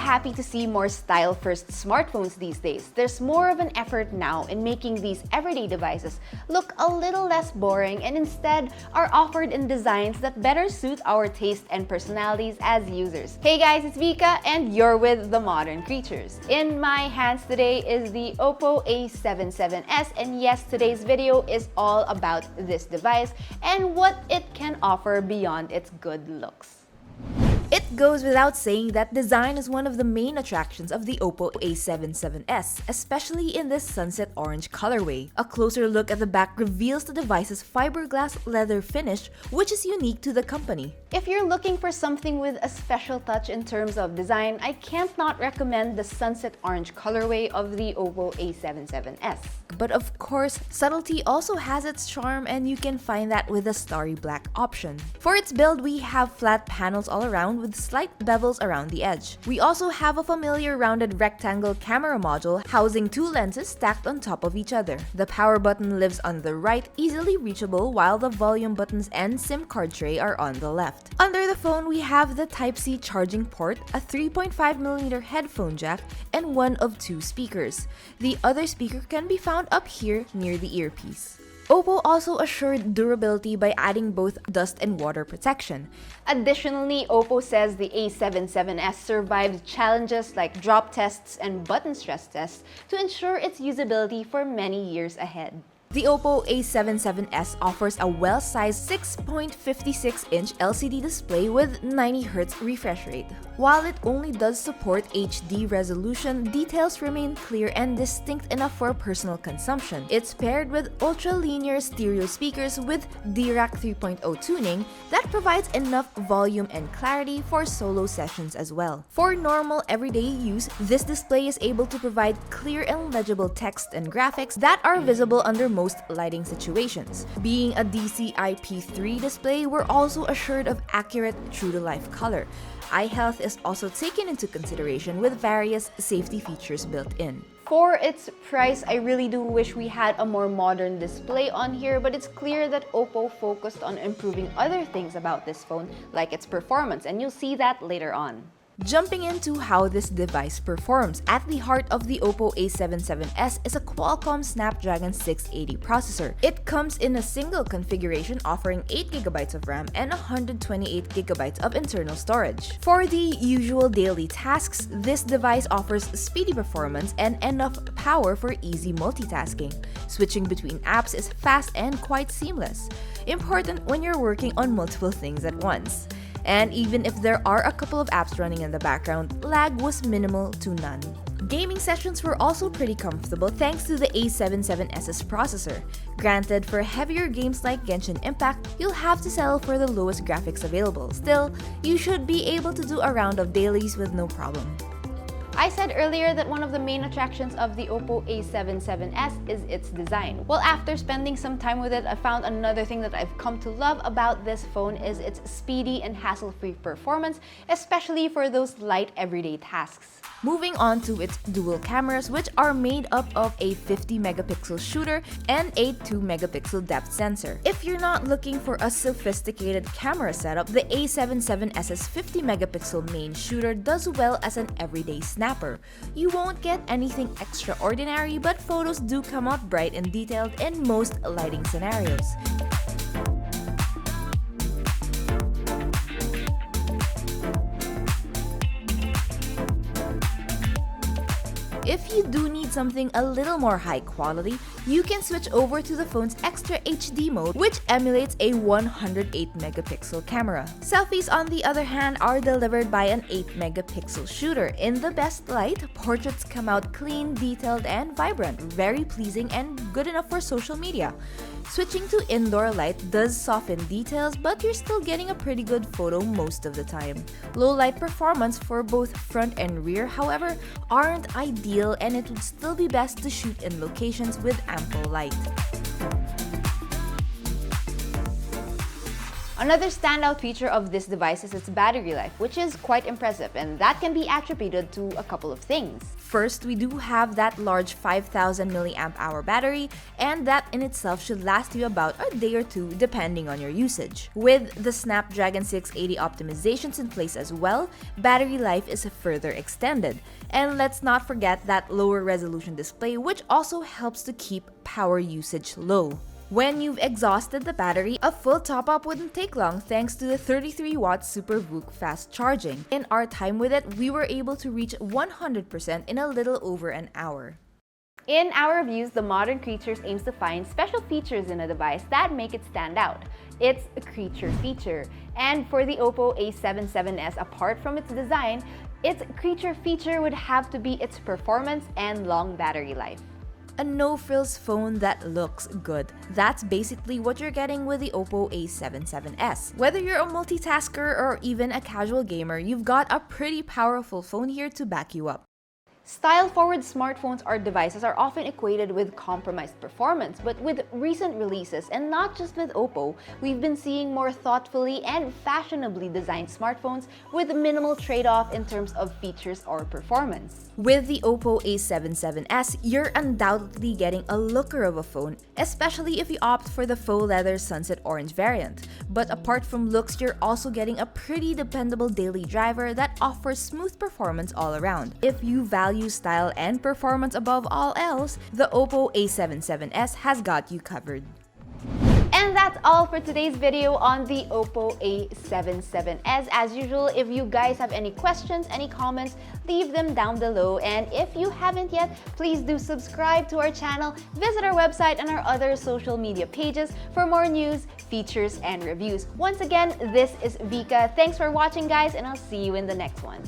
happy to see more style-first smartphones these days. There's more of an effort now in making these everyday devices look a little less boring and instead are offered in designs that better suit our taste and personalities as users. Hey guys, it's Vika and you're with The Modern Creatures. In my hands today is the OPPO A77s, and yes, today's video is all about this device and what it can offer beyond its good looks. It goes without saying that design is one of the main attractions of the OPPO A77s, especially in this sunset orange colorway. A closer look at the back reveals the device's fiberglass leather finish, which is unique to the company. If you're looking for something with a special touch in terms of design, I can't not recommend the sunset orange colorway of the OPPO A77s. But of course, subtlety also has its charm, and you can find that with the starry black option. For its build, we have flat panels all around with slight bevels around the edge. We also have a familiar rounded rectangle camera module housing two lenses stacked on top of each other. The power button lives on the right, easily reachable, while the volume buttons and SIM card tray are on the left. Under the phone, we have the Type-C charging port, a 3.5mm headphone jack, and one of two speakers. The other speaker can be found up here near the earpiece. OPPO also assured durability by adding both dust and water protection. Additionally, OPPO says the A77s survived challenges like drop tests and button stress tests to ensure its usability for many years ahead. The OPPO A77s offers a well-sized 6.56-inch LCD display with 90Hz refresh rate. While it only does support HD resolution, details remain clear and distinct enough for personal consumption. It's paired with ultra-linear stereo speakers with DRAC 3.0 tuning that provides enough volume and clarity for solo sessions as well. For normal everyday use, this display is able to provide clear and legible text and graphics that are visible under most lighting situations. Being a DCI-P3 display, we're also assured of accurate, true-to-life color. Eye health is also taken into consideration with various safety features built in. For its price, I really do wish we had a more modern display on here, but it's clear that OPPO focused on improving other things about this phone, like its performance, and you'll see that later on. Jumping into how this device performs, at the heart of the OPPO A77s is a Qualcomm Snapdragon 680 processor. It comes in a single configuration offering 8GB of RAM and 128GB of internal storage. For the usual daily tasks, this device offers speedy performance and enough power for easy multitasking. Switching between apps is fast and quite seamless, important when you're working on multiple things at once. And even if there are a couple of apps running in the background, lag was minimal to none. Gaming sessions were also pretty comfortable thanks to the A77s's processor. Granted, for heavier games like Genshin Impact, you'll have to settle for the lowest graphics available. Still, you should be able to do a round of dailies with no problem. I said earlier that one of the main attractions of the OPPO A77s is its design. Well, after spending some time with it, I found another thing that I've come to love about this phone is its speedy and hassle-free performance, especially for those light everyday tasks. Moving on to its dual cameras, which are made up of a 50-megapixel shooter and a 2-megapixel depth sensor. If you're not looking for a sophisticated camera setup, the A77s's 50-megapixel main shooter does well as an everyday snapper. You won't get anything extraordinary, but photos do come out bright and detailed in most lighting scenarios. If you do need something a little more high quality, you can switch over to the phone's extra HD mode, which emulates a 108-megapixel camera. Selfies, on the other hand, are delivered by an 8-megapixel shooter. In the best light, portraits come out clean, detailed, and vibrant, very pleasing and good enough for social media. Switching to indoor light does soften details, but you're still getting a pretty good photo most of the time. Low light performance for both front and rear, however, aren't ideal, and it would still be best to shoot in locations with ample light. Another standout feature of this device is its battery life, which is quite impressive, and that can be attributed to a couple of things. First, we do have that large 5000 mAh battery, and that in itself should last you about a day or two depending on your usage. With the Snapdragon 680 optimizations in place as well, battery life is further extended. And let's not forget that lower resolution display, which also helps to keep power usage low. When you've exhausted the battery, a full top-up wouldn't take long thanks to the 33-watt Super VOOC fast charging. In our time with it, we were able to reach 100% in a little over an hour. In our reviews, the Modern Creatures aims to find special features in a device that make it stand out. It's a creature feature. And for the OPPO A77s, apart from its design, its creature feature would have to be its performance and long battery life. A no-frills phone that looks good. That's basically what you're getting with the OPPO A77s. Whether you're a multitasker or even a casual gamer, you've got a pretty powerful phone here to back you up. Style-forward smartphones or devices are often equated with compromised performance, but with recent releases, and not just with OPPO, we've been seeing more thoughtfully and fashionably designed smartphones with minimal trade-off in terms of features or performance. With the OPPO A77s, you're undoubtedly getting a looker of a phone, especially if you opt for the faux leather sunset orange variant. But apart from looks, you're also getting a pretty dependable daily driver that offers smooth performance all around. If you value style and performance above all else, the OPPO A77s has got you covered. And that's all for today's video on the OPPO A77s. As usual, if you guys have any questions, any comments, leave them down below. And if you haven't yet, please do subscribe to our channel, visit our website and our other social media pages for more news, features, and reviews. Once again, this is Vika. Thanks for watching, guys, and I'll see you in the next one.